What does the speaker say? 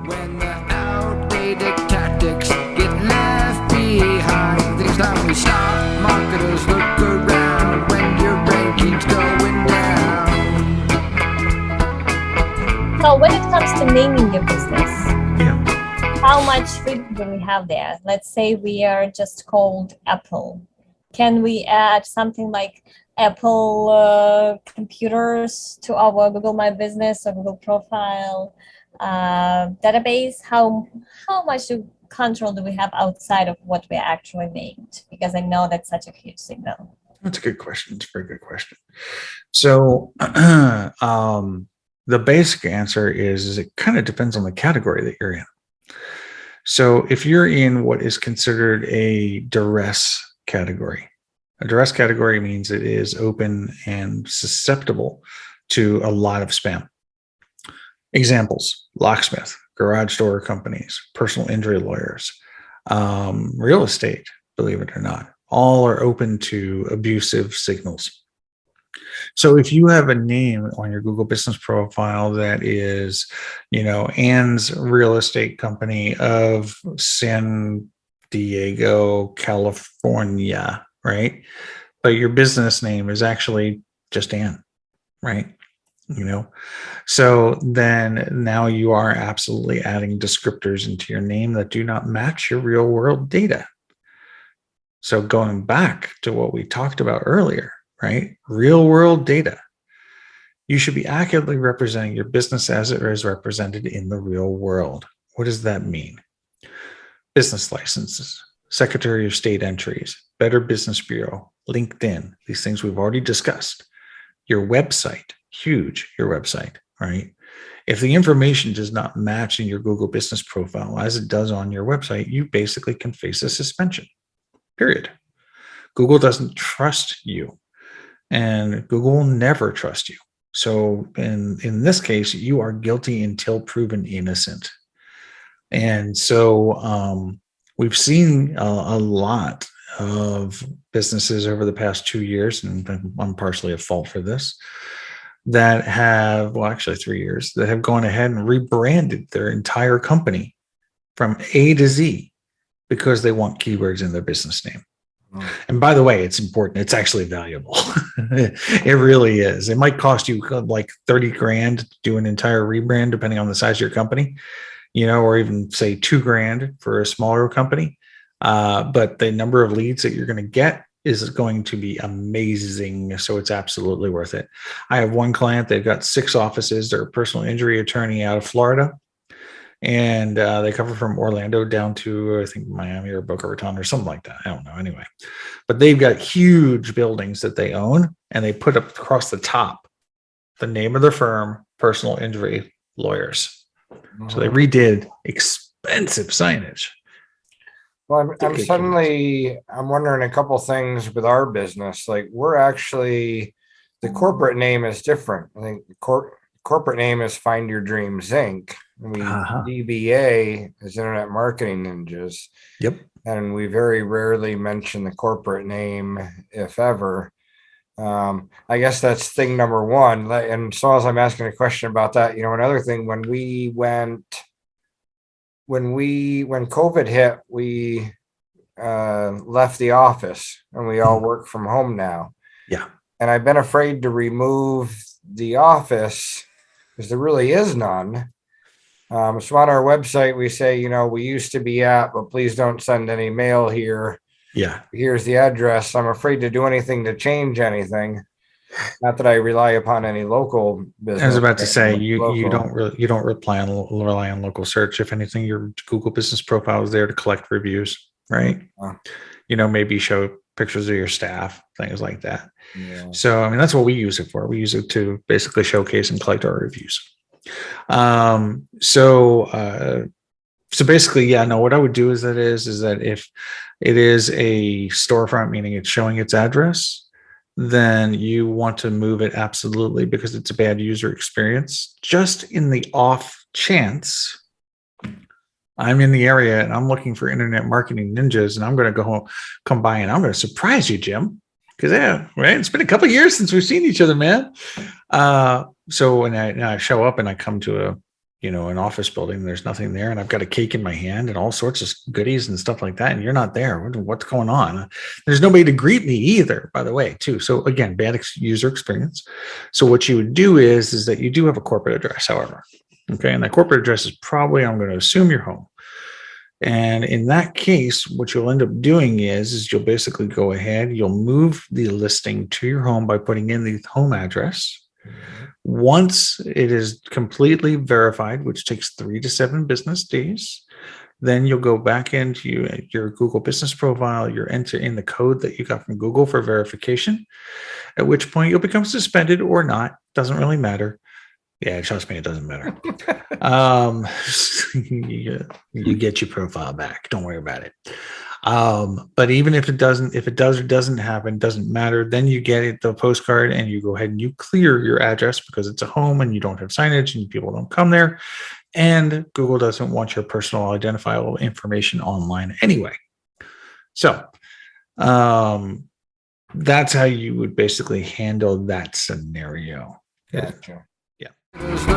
When the outdated tactics get left behind, it's time we stop. Marketers look around when your ranking's going down. So when it comes to naming your business, Yeah. how much freedom do we have there? Let's say we are just called Apple. Can we add something like Apple computers to our Google My Business or Google profile database? How much control do we have outside of what we actually named? Because I know that's such a huge signal. That's a good question. It's a very good question. So the basic answer is it kind of depends on the category that you're in. So if you're in what is considered a duress category, a duress category means it is open and susceptible to a lot of spam. Examples: locksmith, garage door companies, personal injury lawyers, real estate, believe it or not, all are open to abusive signals. So if you have a name on your Google business profile that is, Ann's real estate company of San Diego, California, right? But your business name is actually just Ann, right? So then now you are absolutely adding descriptors into your name that do not match your real world data. So going back to what we talked about earlier, right? Real world data. You should be accurately representing your business as it is represented in the real world. What does that mean? Business licenses, Secretary of State entries, Better Business Bureau, LinkedIn, these things we've already discussed. Your website, huge, your website, right? If the information does not match in your Google business profile as it does on your website, you basically can face a suspension, period. Google doesn't trust you, and Google will never trust you. So in this case, you are guilty until proven innocent. And so we've seen a lot of businesses over the past 2 years, and I'm partially at fault for this, that have, well, actually 3 years, that have gone ahead and rebranded their entire company from A to Z because they want keywords in their business name. And by the way, it's important. It's actually valuable. It really is. It might cost you like 30 grand to do an entire rebrand, depending on the size of your company, or even say 2 grand for a smaller company. But the number of leads that you're going to get is going to be amazing. So it's absolutely worth it. I have one client, they've got 6 offices. They're a personal injury attorney out of Florida. And they cover from Orlando down to, I think, Miami or Boca Raton or something like that. I don't know. Anyway, but they've got huge buildings that they own, and they put up across the top the name of their firm, Personal Injury Lawyers. So they redid expensive signage. Well, I'm wondering a couple things with our business. Like, we're actually, the corporate name is different. I think the corporate name is Find Your Dreams Inc. We DBA is Internet Marketing Ninjas. Yep. And we very rarely mention the corporate name, if ever. I guess that's thing number one. And so as I'm asking a question about that, another thing, when COVID hit, we left the office and we all work from home now. Yeah. And I've been afraid to remove the office because there really is none. So on our website, we say, we used to be at, but please don't send any mail here. Yeah. Here's the address. I'm afraid to do anything to change anything. Not that I rely upon any local business. I was about to say you don't rely on local search. If anything, your Google business profile is there to collect reviews, right? Maybe show pictures of your staff, things like that. Yeah. So I mean, that's what we use it for. We use it to basically showcase and collect our reviews. So basically, yeah, no, what I would do is that if it is a storefront, meaning it's showing its address, then you want to move it absolutely, because it's a bad user experience. Just in the off chance I'm in the area and I'm looking for Internet Marketing Ninjas, and I'm going to come by and I'm going to surprise you, Jim, because right, it's been a couple of years since we've seen each other, man. So when I show up and I come to an office building, there's nothing there, and I've got a cake in my hand and all sorts of goodies and stuff like that, and you're not there. What's going on? There's nobody to greet me either, by the way, too. So again, bad user experience. So what you would do is that you do have a corporate address, however. Okay, and that corporate address is probably, I'm going to assume, your home. And in that case, what you'll end up doing is you'll basically go ahead, you'll move the listing to your home by putting in the home address. Once it is completely verified, which takes 3 to 7 business days, then you'll go back into your Google business profile, you'll enter in the code that you got from Google for verification, at which point you'll become suspended or not, doesn't really matter. Yeah, trust me, it doesn't matter. You get your profile back. Don't worry about it. But even if it does or doesn't happen, doesn't matter. Then you get the postcard and you go ahead and you clear your address because it's a home and you don't have signage and people don't come there. And Google doesn't want your personal identifiable information online anyway. So that's how you would basically handle that scenario. Gotcha. Look